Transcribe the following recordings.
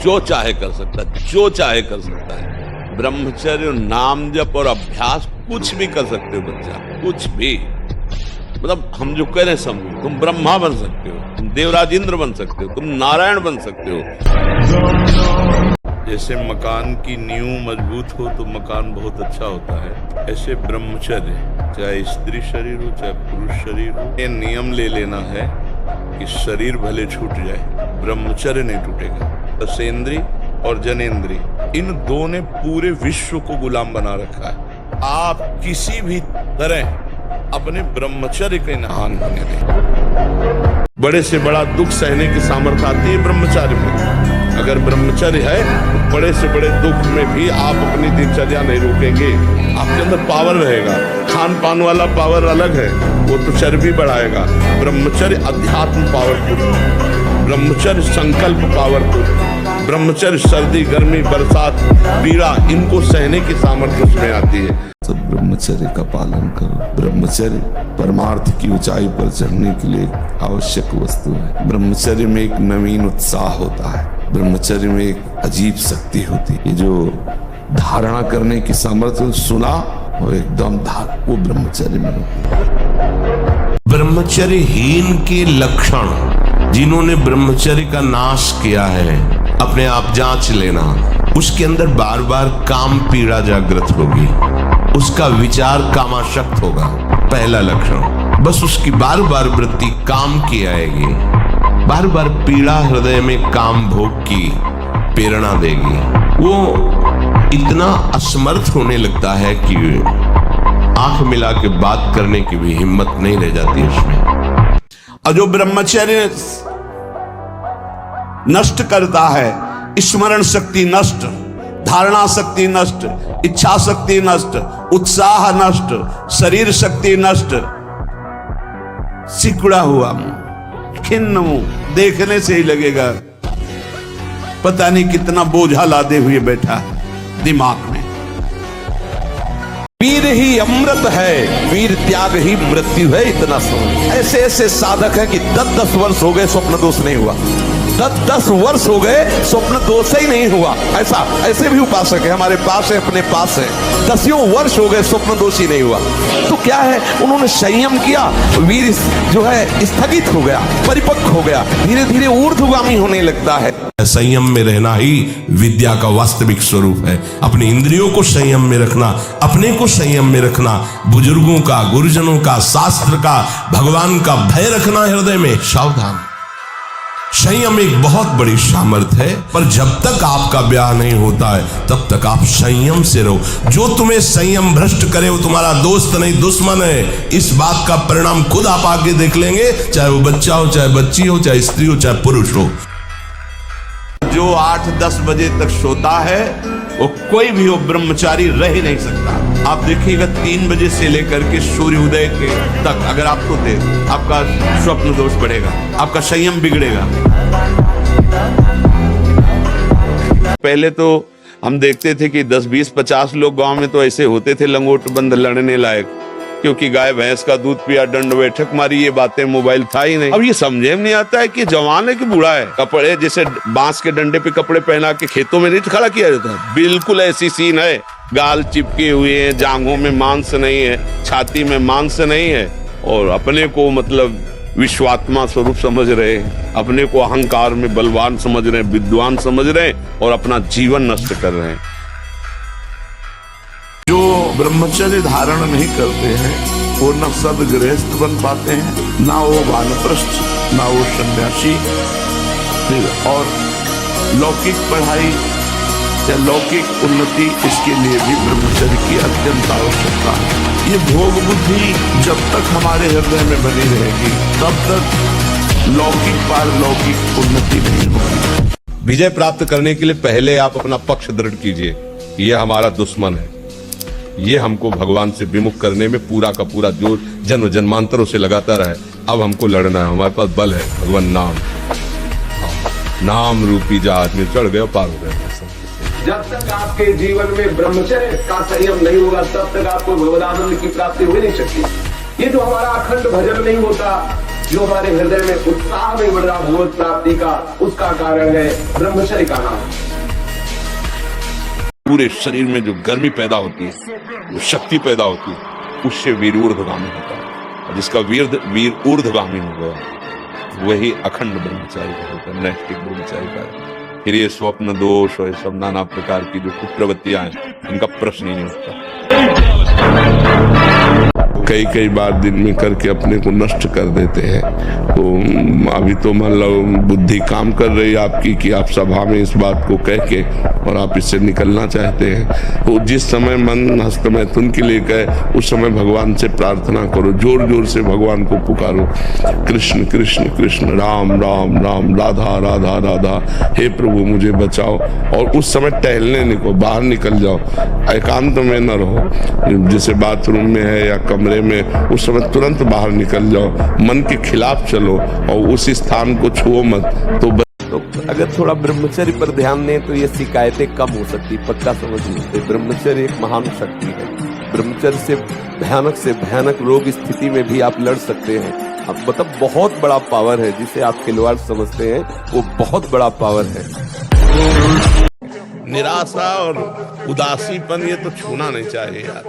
जो चाहे कर सकता है, जो चाहे कर सकता है। ब्रह्मचर्य, नाम जप और अभ्यास कुछ भी कर सकते हो बच्चा, कुछ भी। मतलब हम जो कह रहे हैं समझो, तुम ब्रह्मा बन सकते हो, तुम देवराज इंद्र बन सकते हो, तुम नारायण बन सकते हो। जैसे मकान की नींव मजबूत हो तो मकान बहुत अच्छा होता है, ऐसे ब्रह्मचर्य, चाहे स्त्री शरीर हो चाहे पुरुष शरीर हो, ये नियम ले लेना है कि शरीर भले छूट जाए, ब्रह्मचर्य नहीं टूटेगा। दसेंद्री और जनेंद्री, इन दो ने पूरे विश्व को गुलाम बना रखा है। आप किसी भी तरह अपने ब्रह्मचर्य के नाम होने दें। बड़े से बड़ा दुख सहने की सामर्थ्य आती है ब्रह्मचर्य में। अगर ब्रह्मचर्य है तो बड़े से बड़े दुख में भी आप अपनी दिनचर्या नहीं रोकेंगे, आपके अंदर पावर रहेगा। खान पान वाला पावर अलग है, वो तो चर्बी बढ़ाएगा। ब्रह्मचर्य अध्यात्म पावरफुल, ब्रह्मचर्य संकल्प पावरफुल, ब्रह्मचर्य सर्दी गर्मी बरसात पीड़ा इनको सहने की सामर्थ्य उसमें आती है। सब ब्रह्मचर्य का पालन करो। ब्रह्मचर्य परमार्थ की ऊंचाई पर चढ़ने के लिए आवश्यक वस्तु है। ब्रह्मचर्य में एक नवीन उत्साह होता है, ब्रह्मचर्य में एक अजीब शक्ति होती है। ये जो धारणा करने की सामर्थ्य सुना और एकदम वो ब्रह्मचर्य में होती है। ब्रह्मचर्यहीन के लक्षण, जिन्होंने ब्रह्मचर्य का नाश किया है, अपने आप जांच लेना। उसके अंदर बार बार काम पीड़ा जागृत होगी, उसका विचार कामाशक्त होगा, पहला लक्षण। बस उसकी बार बार वृत्ति काम की आएगी, बार बार पीड़ा हृदय में काम भोग की प्रेरणा देगी। वो इतना असमर्थ होने लगता है कि आंख मिला के बात करने की भी हिम्मत नहीं रह जाती उसमें। और जो ब्रह्मचर्य नष्ट करता है, स्मरण शक्ति नष्ट, धारणा शक्ति नष्ट, इच्छा शक्ति नष्ट, उत्साह नष्ट, शरीर शक्ति नष्ट, सिकुड़ा हुआ मुंह, खिन्न मुंह देखने से ही लगेगा पता नहीं कितना बोझा लादे हुए बैठा है दिमाग में। वीर ही अमृत है, वीर त्याग ही मृत्यु है, इतना समझ। ऐसे ऐसे साधक है कि 10-10 वर्ष हो गए स्वप्न दोष नहीं हुआ, 10-10 वर्ष हो गए स्वप्न दोष ही नहीं हुआ। ऐसे भी उपासक है हमारे पास है, अपने पास है, 10 वर्ष हो गए स्वप्न दोष ही नहीं हुआ। तो क्या है, उन्होंने संयम किया, वीर जो है स्थगित हो गया, परिपक्व हो गया, धीरे धीरे ऊर्ध्वगामी होने लगता है। संयम में रहना ही विद्या का वास्तविक स्वरूप है। अपनी इंद्रियों को संयम में रखना, अपने को संयम में रखना, बुजुर्गों का, गुरुजनों का, शास्त्र का, भगवान का भय रखना हृदय में। सावधान, संयम एक बहुत बड़ी सामर्थ्य है, पर जब तक आपका ब्याह नहीं होता है तब तक आप संयम से रहो। जो तुम्हें संयम भ्रष्ट करे वो तुम्हारा दोस्त नहीं दुश्मन है। इस बात का परिणाम खुद आप आगे देख लेंगे, चाहे वो बच्चा हो, चाहे बच्ची हो, चाहे स्त्री हो, चाहे पुरुष हो। जो 8-10 बजे तक सोता है वो कोई भी हो ब्रह्मचारी रह ही नहीं सकता। आप देखिएगा 3 बजे से लेकर के सूर्योदय के तक अगर आप सोते, आपका स्वप्न दोष बढ़ेगा, आपका संयम बिगड़ेगा। पहले तो हम देखते थे कि 10, 20, 50 लोग गांव में तो ऐसे होते थे लंगोट बंद लड़ने लायक, क्योंकि गाय भैंस का दूध पिया, दंड बैठक मारी, ये बातें, मोबाइल था ही नहीं। अब ये समझे में नहीं आता है कि जवान है कि बूढ़ा है। कपड़े जैसे बांस के डंडे पे कपड़े पहना के खेतों में नहीं खड़ा किया जाता, बिल्कुल ऐसी सीन है। गाल चिपके हुए हैं, जांघों में मांस नहीं है, छाती में मांस नहीं है, और अपने को मतलब विश्वात्मा स्वरूप समझ रहे हैं, अपने को अहंकार में बलवान समझ रहे हैं, विद्वान समझ रहे हैं, और अपना जीवन नष्ट कर रहे हैं। जो ब्रह्मचर्य धारण नहीं करते हैं वो न सदगृहस्थ बन पाते हैं, ना वो वानप्रस्थ, ना वो सन्यासी, और लौकिक पढ़ाई या लौकिक उन्नति, इसके लिए भी ब्रह्मचर्य की अत्यंत आवश्यकता है। ये भोग बुद्धि जब तक हमारे हृदय में बनी रहेगी तब तक लौकिक पारलौकिक उन्नति नहीं होगी। विजय प्राप्त करने के लिए पहले आप अपना पक्ष दृढ़ कीजिए। ये हमारा दुश्मन है, ये हमको भगवान से विमुख करने में पूरा का पूरा जोर जन्म जन्मांतरों से लगाता रहे। अब हमको लड़ना है, हमारे पास बल है, भगवान नाम, नाम रूपी जहाज में चढ़ गए, पार हो गए। जब तक आपके जीवन में ब्रह्मचर्य का संयम नहीं होगा तब तक आपको भगवदानंद की प्राप्ति हो नहीं सकती। ये जो हमारा अखंड भजन नहीं होता, जो हमारे हृदय में उत्साह में बढ़ रहा भगवत प्राप्ति का, उसका कारण है ब्रह्मचर्य का नाम। पूरे शरीर में जो गर्मी पैदा होती है, जो शक्ति पैदा होती है, उससे वीर ऊर्ध्वगामी होता है। और जिसका वीर ऊर्ध्वगामी हो गया, वही अखंड ब्रह्मचारी का होता है, नैष्ठिक ब्रह्मचारी का। फिर ये स्वप्न दोष और सब नाना प्रकार की जो कुप्रवृत्तियां हैं, इनका प्रश्न ही नहीं उठता। कई कई बार दिन में करके अपने को नष्ट कर देते हैं। तो अभी तो मान लो बुद्धि काम कर रही है आपकी कि आप सभा में इस बात को कह के और आप इससे निकलना चाहते हैं। तो जिस समय मन हस्तमैथुन के लिए कहे, उस समय भगवान से प्रार्थना करो, जोर जोर से भगवान को पुकारो, कृष्ण कृष्ण कृष्ण, राम राम राम, राधा राधा राधा, हे प्रभु मुझे बचाओ। और उस समय टहलने निकलो, बाहर निकल जाओ, एकांत में न रहो। जैसे बाथरूम में है या कमरे में, उस समय तुरंत बाहर निकल जाओ, मन के खिलाफ चलो और उस स्थान को छुओ मत। तो अगर थोड़ा ब्रह्मचर्य पर ध्यान दें तो ये शिकायतें कम हो सकती, पक्का समझ लीजिए। ब्रह्मचर्य एक महान शक्ति है। ब्रह्मचर्य से भयानक रोग स्थिति में भी आप लड़ सकते हैं। अब मतलब बहुत बड़ा पावर है, जिसे आप खिलवाड़ समझते हैं, वो बहुत बड़ा पावर है। निराशा और उदासीपन ये तो छूना नहीं चाहिए यार।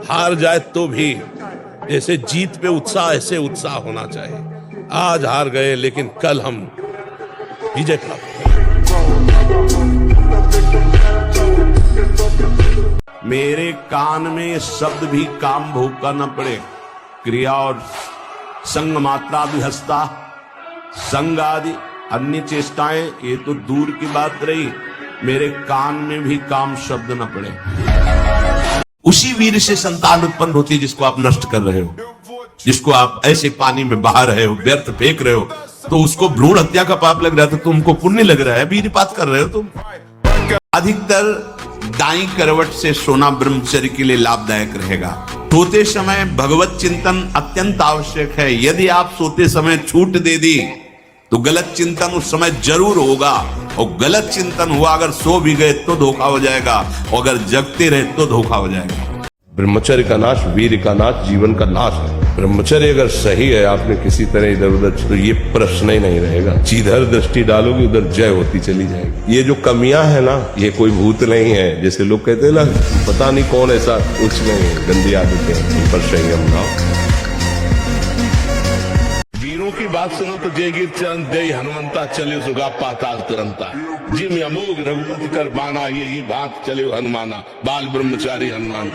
हार जाए तो भी जैसे जीत पे उत्साह, ऐसे उत्साह होना चाहिए। आज हार गए लेकिन कल हम विजय प्राप्त करेंगे। मेरे कान में शब्द भी काम भोग का न पड़े, क्रिया और संग मात्रा विहस्ता, संग आदि अन्य चेष्टाएं ये तो दूर की बात रही, मेरे कान में भी काम शब्द न पड़े। उसी वीर से संतान उत्पन्न होती है जिसको आप नष्ट कर रहे हो, जिसको आप ऐसे पानी में बहा रहे हो, व्यर्थ फेंक रहे हो, तो उसको भ्रूण हत्या का पाप लग रहा है, तो तुमको पुण्य लग रहा है, वीरपात कर रहे हो तुम। अधिकतर दाईं करवट से सोना ब्रह्मचर्य के लिए लाभदायक रहेगा। सोते समय भगवत चिंतन अत्यंत आवश्यक है। यदि आप सोते समय छूट दे दी तो गलत चिंतन उस समय जरूर होगा, और गलत चिंतन हुआ अगर सो भी गए तो धोखा हो जाएगा, और अगर जगते रहे तो धोखा हो जाएगा। ब्रह्मचर्य का नाश वीर का नाश, जीवन का नाश है। ब्रह्मचर्य अगर सही है, आपने किसी तरह इधर उधर, तो ये प्रश्न ही नहीं रहेगा। जिधर दृष्टि डालोगे उधर जय होती चली जाएगी। ये जो कमियां है ना, ये कोई भूत नहीं है। जैसे लोग कहते हैं ना, पता नहीं कौन ऐसा, उसमें गंदी आदतें हैं, इन पर संयम लाओ। वीरों की बात सुनो तो जय गिर चरण दे हनुमंता, चले सुगा पाताल तुरंता। जिम अमोघ रघुपति कर बाना, ये बात चले हनुमाना, बाल ब्रह्मचारी हनुमान।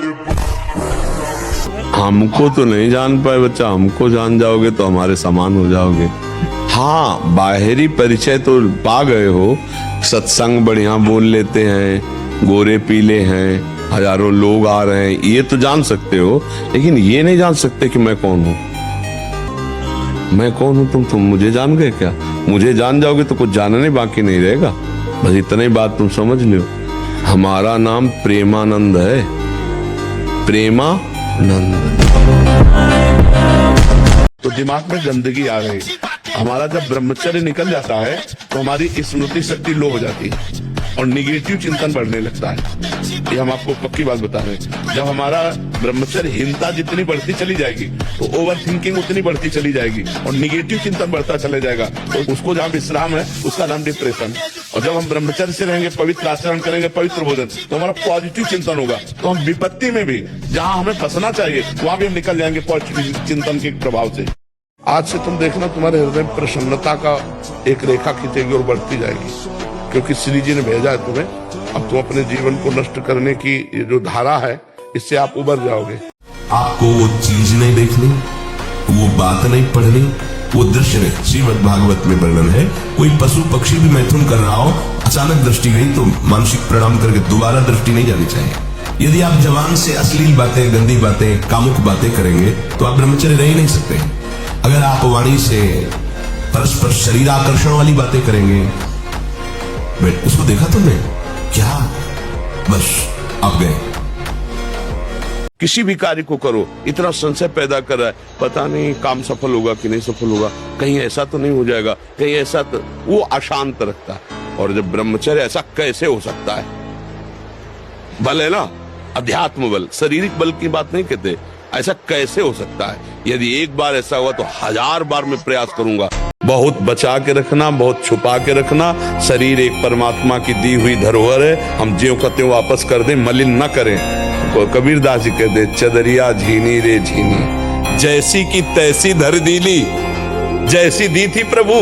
हमको तो नहीं जान पाए बच्चा, हमको जान जाओगे तो हमारे समान हो जाओगे। हाँ, बाहरी परिचय तो पा गए हो, सत्संग बढ़िया बोल लेते हैं, गोरे पीले हैं, हजारों लोग आ रहे हैं, ये तो जान सकते हो, लेकिन ये नहीं जान सकते कि मैं कौन हूं। मैं कौन हूं, तुम मुझे जान गए क्या? मुझे जान जाओगे तो कुछ जानने बाकी नहीं रहेगा। बस इतनी बात तुम समझ लो। हमारा नाम प्रेमानंद है, प्रेमानंद। तो दिमाग में गंदगी आ गई। हमारा जब ब्रह्मचर्य निकल जाता है तो हमारी स्मृति शक्ति लो हो जाती है और निगेटिव चिंतन बढ़ने लगता है। ये हम आपको पक्की बात बता रहे हैं। जब हमारा ब्रह्मचर्यहीनता जितनी बढ़ती चली जाएगी तो ओवर थिंकिंग उतनी बढ़ती चली जाएगी और निगेटिव चिंतन बढ़ता चला जाएगा। तो उसको जहाँ विश्राम है उसका नाम डिप्रेशन। और जब हम ब्रह्मचर्य से रहेंगे, पवित्र आचरण करेंगे, पवित्र भोजन, तो हमारा पॉजिटिव चिंतन होगा। तो हम विपत्ति में भी जहाँ हमें फंसना चाहिए वहां भी हम निकल जाएंगे पॉजिटिव चिंतन के प्रभाव से। आज से तुम देखना, तुम्हारे हृदय में प्रसन्नता का एक रेखा खींचेगी और बढ़ती जाएगी, क्योंकि श्री जी ने भेजा है तुम्हें। अब तुम अपने जीवन को नष्ट करने की ये जो धारा है, इससे आप उबर जाओगे। आपको वो चीज नहीं देखनी, वो बात नहीं पढ़नी, वो दृश्य नहीं। श्रीमद् भागवत में वर्णन है, कोई पशु पक्षी भी मैथुन कर रहा हो, अचानक दृष्टि गई तो मानसिक प्रणाम करके दोबारा दृष्टि नहीं जानी चाहिए। यदि आप जवान से अश्लील बातें, गंदी बातें, कामुक बातें करेंगे तो आप ब्रह्मचर्य रह ही नहीं सकते। अगर आप वाणी से परस्पर शरीर आकर्षण वाली बातें करेंगे, उसको देखा तुमने क्या, बस आप गए। किसी भी कार्य को करो, इतना संशय पैदा कर रहा है, पता नहीं काम सफल होगा कि नहीं सफल होगा, कहीं ऐसा तो नहीं हो जाएगा, कहीं ऐसा तो, वो अशांत रखता है। और जब ब्रह्मचर्य, ऐसा कैसे हो सकता है? बल है ना, अध्यात्म बल, शारीरिक बल की बात नहीं कहते, ऐसा कैसे हो सकता है? यदि एक बार ऐसा हुआ तो 1000 बार मैं प्रयास करूंगा। बहुत बचा के रखना, बहुत छुपा के रखना। शरीर एक परमात्मा की दी हुई धरोहर है, हम ज्यों का त्यों वापस कर दें, मलिन न करें। कबीरदास जी कहते चदरिया झीनी रे झीनी, जैसी की तैसी धर दीली। जैसी दी थी प्रभु,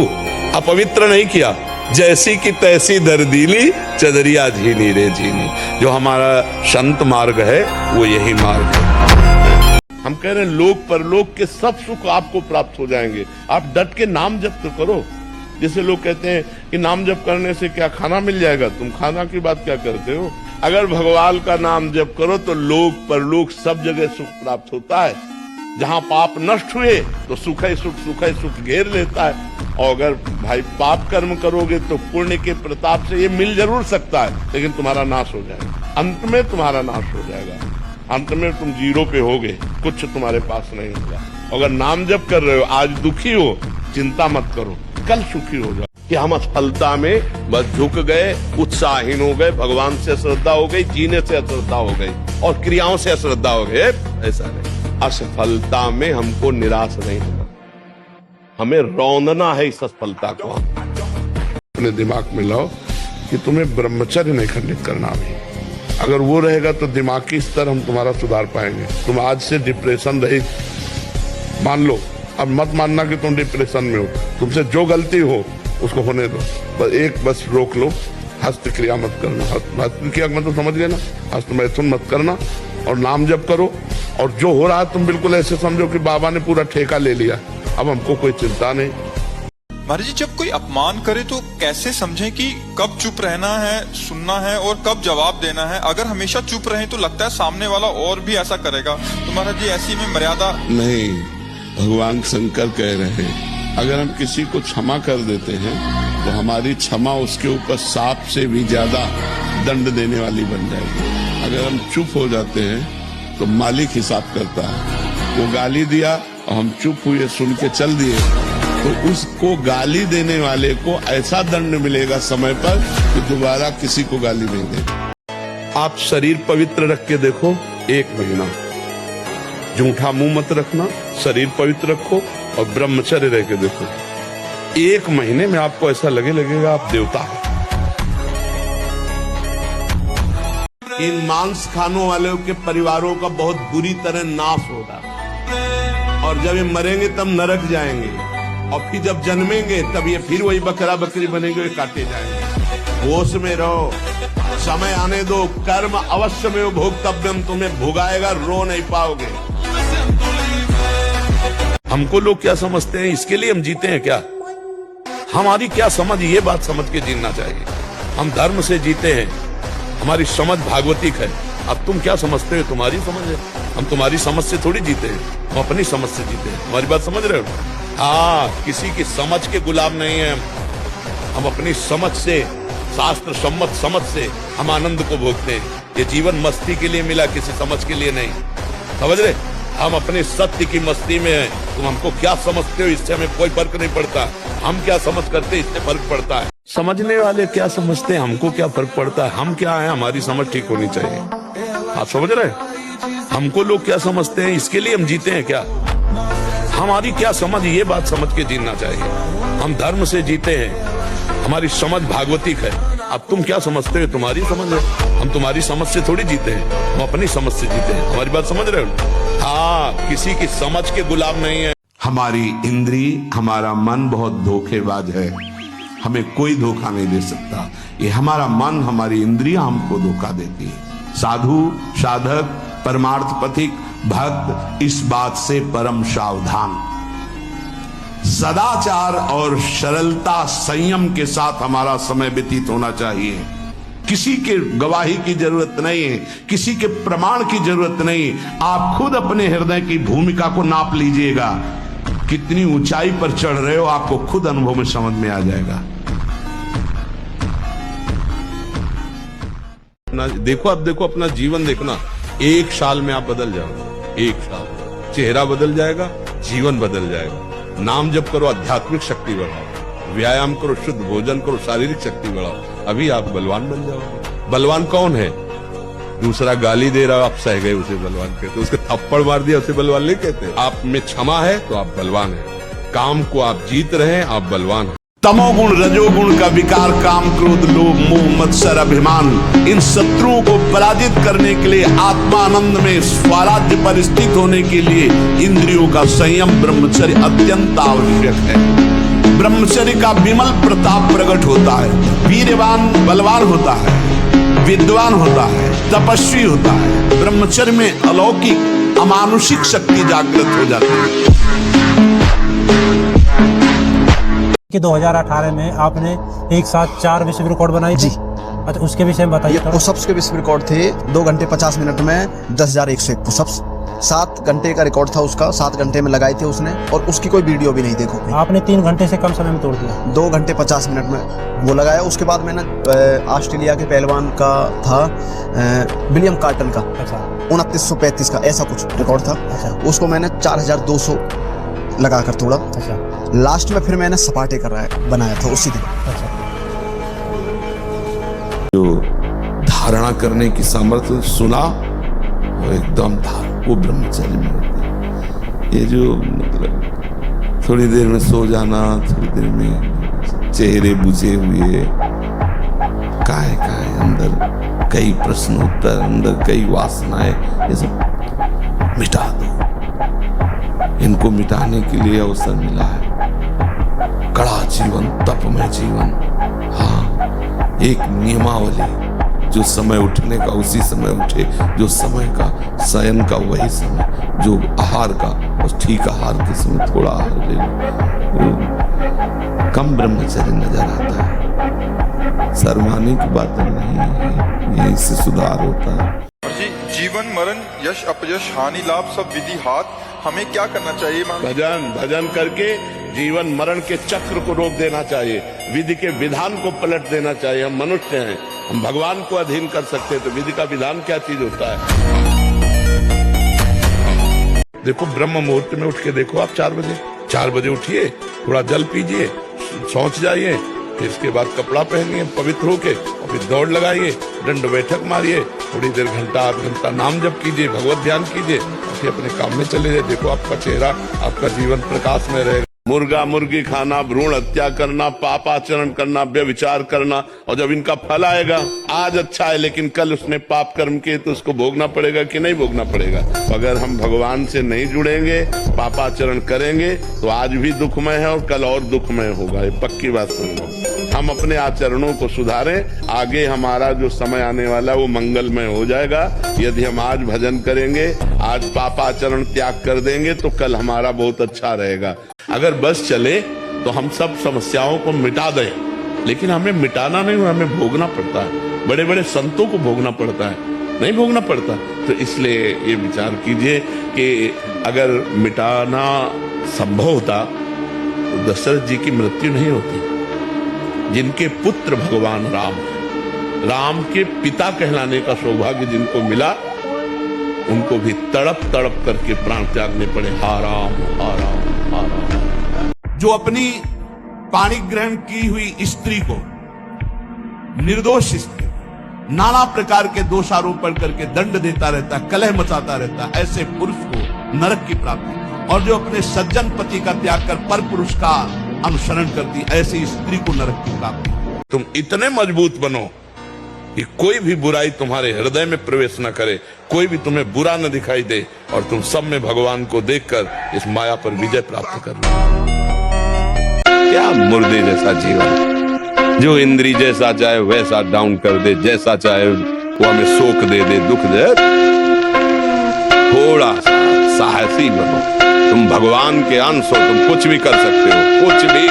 अपवित्र नहीं किया। जैसी की तैसी धर दीली, चदरिया झीनी रे झीनी। जो हमारा संत मार्ग है वो यही मार्ग है। हम कह रहे हैं लोक परलोक के सब सुख आपको प्राप्त हो जाएंगे। आप डट के नाम जप तो करो। जैसे लोग कहते हैं कि नाम जप करने से क्या खाना मिल जाएगा, तुम खाना की बात क्या करते हो? अगर भगवान का नाम जप करो तो लोक परलोक सब जगह सुख प्राप्त होता है। जहां पाप नष्ट हुए तो सुख ही सुख घेर लेता है। और अगर भाई पाप कर्म करोगे तो पुण्य के प्रताप से ये मिल जरूर सकता है, लेकिन तुम्हारा नाश हो जाएगा। अंत में तुम्हारा नाश हो जाएगा। अंत में तुम जीरो पे होगे, कुछ तुम्हारे पास नहीं होगा। अगर नाम जप कर रहे हो, आज दुखी हो, चिंता मत करो, कल सुखी हो जाओ। कि हम असफलता में बस झुक गए, उत्साहहीन हो गए, भगवान से अश्रद्धा हो गई, जीने से अश्रद्धा हो गई और क्रियाओं से अश्रद्धा हो गए। ऐसा नहीं, असफलता में हमको निराश नहीं होना, हमें रौंदना है इस असफलता को। अपने दिमाग में लाओ कि तुम्हें ब्रह्मचर्य नहीं खंडित करना भी। अगर वो रहेगा तो दिमागी स्तर हम तुम्हारा सुधार पाएंगे। तुम आज से डिप्रेशन रहित मान लो। अब मत मानना कि तुम डिप्रेशन में हो, तुमसे जो गलती हो उसको होने दो। बस रोक लो, हस्त क्रिया मत करना। हस्त क्रिया मतलब समझ गए ना, हस्त मैथुन मत करना और नाम जप करो। और जो हो रहा है तुम बिल्कुल ऐसे समझो कि बाबा ने पूरा ठेका ले लिया, अब हमको कोई चिंता नहीं। महाराज जी, जब कोई अपमान करे तो कैसे समझें कि कब चुप रहना है, सुनना है और कब जवाब देना है? अगर हमेशा चुप रहे तो लगता है सामने वाला और भी ऐसा करेगा। तो महाराज जी, ऐसी में मर्यादा नहीं, भगवान शंकर कह रहे हैं अगर हम किसी को क्षमा कर देते हैं तो हमारी क्षमा उसके ऊपर सांप से भी ज्यादा दंड देने वाली बन जाएगी। अगर हम चुप हो जाते हैं तो मालिक हिसाब करता है। वो गाली दिया और हम चुप हुए, सुन के चल दिए, तो उसको गाली देने वाले को ऐसा दंड मिलेगा समय पर कि दोबारा किसी को गाली नहीं दे। आप शरीर पवित्र रख के देखो, 1 महीना झूठा मुंह मत रखना, शरीर पवित्र रखो और ब्रह्मचर्य रह के देखो। 1 महीने में आपको ऐसा लगेगा आप देवता हो। इन मांस खानों वालों के परिवारों का बहुत बुरी तरह नाश होगा और जब ये मरेंगे तब नरक जाएंगे और फिर जब जन्मेंगे तब ये फिर वही बकरा बकरी बनेंगे, ये काटे जाएंगे। होश में रहो, समय आने दो, कर्म अवश्य में भोक्तव्यम, तुम्हें भुगाएगा, रो नहीं पाओगे। हमको लोग क्या समझते हैं, इसके लिए हम जीते हैं क्या? हमारी क्या समझ, ये बात समझ के जीना चाहिए। हम धर्म से जीते हैं, हमारी समझ भागवतिक है। अब तुम क्या समझते हो, तुम्हारी समझ है। हम तुम्हारी समझ से थोड़ी जीते हैं, हम अपनी समझ से जीते हैं। हमारी बात समझ रहे हो? हाँ, किसी की समझ के गुलाम नहीं है हम अपनी समझ से, शास्त्र सम्मत समझ से हम आनंद को भोगते हैं। ये जीवन मस्ती के लिए मिला, किसी समझ के लिए नहीं। समझ रहे? हम अपने सत्य की मस्ती में हैं। तुम हमको क्या समझते हो इससे हमें कोई फर्क नहीं पड़ता। हम क्या समझ करते हैं इससे फर्क पड़ता है। समझने वाले क्या समझते हैं, हमको क्या फर्क पड़ता है। हम क्या है, हमारी समझ ठीक होनी चाहिए। आप समझ रहे? हमको लोग क्या समझते हैं, इसके लिए हम जीते हैं क्या? हमारी क्या समझ, ये बात समझ के जीना चाहिए। हम धर्म से जीते हैं, हमारी समझ भागवतिक है। अब तुम क्या समझते हो, तुम्हारी समझ है। हम तुम्हारी समझ से थोड़ी जीते हैं, हम अपनी समझ से जीते हैं। हमारी बात समझ रहे हो? हाँ, किसी की समझ के गुलाम नहीं है। हमारी इंद्री, हमारा मन बहुत धोखेबाज है, हमें कोई धोखा नहीं दे सकता। ये हमारा मन, हमारी इंद्रियां हमको धोखा देती है। साधु, साधक, परमार्थ पथिक, भक्त इस बात से परम सावधान। सदाचार और सरलता, संयम के साथ हमारा समय व्यतीत होना चाहिए। किसी के गवाही की जरूरत नहीं है, किसी के प्रमाण की जरूरत नहीं। आप खुद अपने हृदय की भूमिका को नाप लीजिएगा, कितनी ऊंचाई पर चढ़ रहे हो आपको खुद अनुभव में समझ में आ जाएगा। देखो, अब देखो अपना जीवन देखना, 1 साल में आप बदल जाओगे। 1 साल, चेहरा बदल जाएगा, जीवन बदल जाएगा। नाम जप करो, आध्यात्मिक शक्ति बढ़ाओ, व्यायाम करो, शुद्ध भोजन करो, शारीरिक शक्ति बढ़ाओ, अभी आप बलवान बन जाओगे। बलवान कौन है? दूसरा गाली दे रहा, आप सह गए, उसे बलवान कहते। उसके थप्पड़ मार दिया, उसे बलवान नहीं कहते। आप में क्षमा है तो आप बलवान हैं। काम को आप जीत रहे हैं, आप बलवान हैं। तमोगुण रजोगुण का विकार, काम क्रोध लोभ मोह मत्सर अभिमान, इन शत्रुओं को पराजित करने के लिए, आत्मानंद में स्वराज्य पर स्थित होने के लिए इंद्रियों का संयम ब्रह्मचर्य अत्यंत आवश्यक है। ब्रह्मचर्य का विमल प्रताप प्रकट होता है। वीरवान बलवान होता है, विद्वान होता है, तपस्वी होता है। ब्रह्मचर्य में अलौकिक अमानुषिक शक्ति जागृत हो जाती है। कि 2018 में आपने एक साथ 4 विश्व रिकॉर्ड बनाई जी। अच्छा, उसके विषय में बताइए। पुशअप्स के विश्व रिकॉर्ड थे 2 घंटे 50 मिनट में 10,101 पुशअप्स। 7 घंटे का रिकॉर्ड था उसका, 7 घंटे में लगाए थे उसने, और उसकी कोई वीडियो भी नहीं देखो। आपने 3 घंटे से कम समय में तोड़ दिया। 2 घंटे 50 मिनट में वो लगाया। उसके बाद मैंने ऑस्ट्रेलिया के पहलवान का था विलियम कार्टन का, अच्छा, 2935 का ऐसा कुछ रिकॉर्ड था। अच्छा, उसको मैंने 4200 लगाकर तोड़ा। अच्छा, लास्ट में फिर मैंने सपाटे बनाया था उसी दिन। अच्छा। जो धारणा करने की सामर्थ्य सुना, वो एकदम वो ब्रह्मचर्य में होती है। ये जो मतलब थोड़ी देर में सो जाना, थोड़ी देर में चेहरे बुझे हुए, काहे अंदर कई प्रश्न उत्तर, अंदर कई वासनाएं, ये सब मिटा दो। इनको मिटाने के लिए अवसर मिला है। कड़ा जीवन, तपमय जीवन। हाँ, एक नियमावली, जो समय उठने का उसी समय उठे, जो समय का शयन का वही समय, जो आहार का उस ठीक आहार के समय थोड़ा आहार ले लो। कम ब्रह्मचर्य नजर आता है। शर्माने की बात नहीं है, यही से सुधार होता है। जी, जीवन मरण, यश अपयश, हानि लाभ, सब विधि हाथ। हमें क्या करना चाहिए? भजन करके जीवन मरण के चक्र को रोक देना चाहिए, विधि के विधान को पलट देना चाहिए। हम मनुष्य हैं, हम भगवान को अधीन कर सकते हैं, तो विधि का विधान क्या चीज होता है? देखो, ब्रह्म मुहूर्त में उठ के देखो आप 4 बजे उठिए, थोड़ा जल पीजिए, शौच जाइए, फिर इसके बाद कपड़ा पहनिए पवित्र होके, और फिर दौड़ लगाइए, दंड बैठक मारिए, थोड़ी देर घंटा आध घंटा नाम जप कीजिए, भगवत ध्यान कीजिए, फिर अपने काम में चले जाए। देखो आपका चेहरा, आपका जीवन प्रकाश में रहेगा। मुर्गा मुर्गी खाना, भ्रूण हत्या करना, पापाचरण करना, व्यभिचार करना, और जब इनका फल आएगा, आज अच्छा है लेकिन कल उसने पाप कर्म किए तो उसको भोगना पड़ेगा कि नहीं भोगना पड़ेगा? अगर हम भगवान से नहीं जुड़ेंगे, पापाचरण करेंगे, तो आज भी दुखमय है और कल और दुखमय होगा। ये पक्की बात समझो। हम अपने आचरणों को सुधारें, आगे हमारा जो समय आने वाला है वो मंगलमय हो जाएगा। यदि हम आज भजन करेंगे, आज पापाचरण त्याग कर देंगे, तो कल हमारा बहुत अच्छा रहेगा। अगर बस चले तो हम सब समस्याओं को मिटा दें, लेकिन हमें मिटाना नहीं, हमें भोगना पड़ता है। बड़े बड़े संतों को भोगना पड़ता है, नहीं भोगना पड़ता। तो इसलिए ये विचार कीजिए कि अगर मिटाना संभव होता तो दशरथ जी की मृत्यु नहीं होती। जिनके पुत्र भगवान राम है, राम के पिता कहलाने का सौभाग्य जिनको मिला, उनको भी तड़प तड़प करके प्राण त्यागने पड़े। हा राम, हा राम, हा राम। जो अपनी पाणी ग्रहण की हुई स्त्री को, निर्दोष स्त्री, नाना प्रकार के दोषारोपण करके दंड देता रहता, कलह मचाता रहता, ऐसे पुरुष को नरक की प्राप्ति। और जो अपने सज्जन पति का त्याग कर पर पुरुष का अनुसरण करती, ऐसी स्त्री को नरक की प्राप्ति। तुम इतने मजबूत बनो कि कोई भी बुराई तुम्हारे हृदय में प्रवेश न करे, कोई भी तुम्हें बुरा न दिखाई दे, और तुम सब में भगवान को देखकर इस माया पर विजय प्राप्त करना। क्या मुर्दे जैसा जीवन, जो इंद्री जैसा चाहे वैसा डाउन कर दे, जैसा चाहे वो हमें शोक दे दे, दुख दे। थोड़ा सा साहसी बनो, तुम भगवान के अंश हो, तुम कुछ भी कर सकते हो, कुछ भी।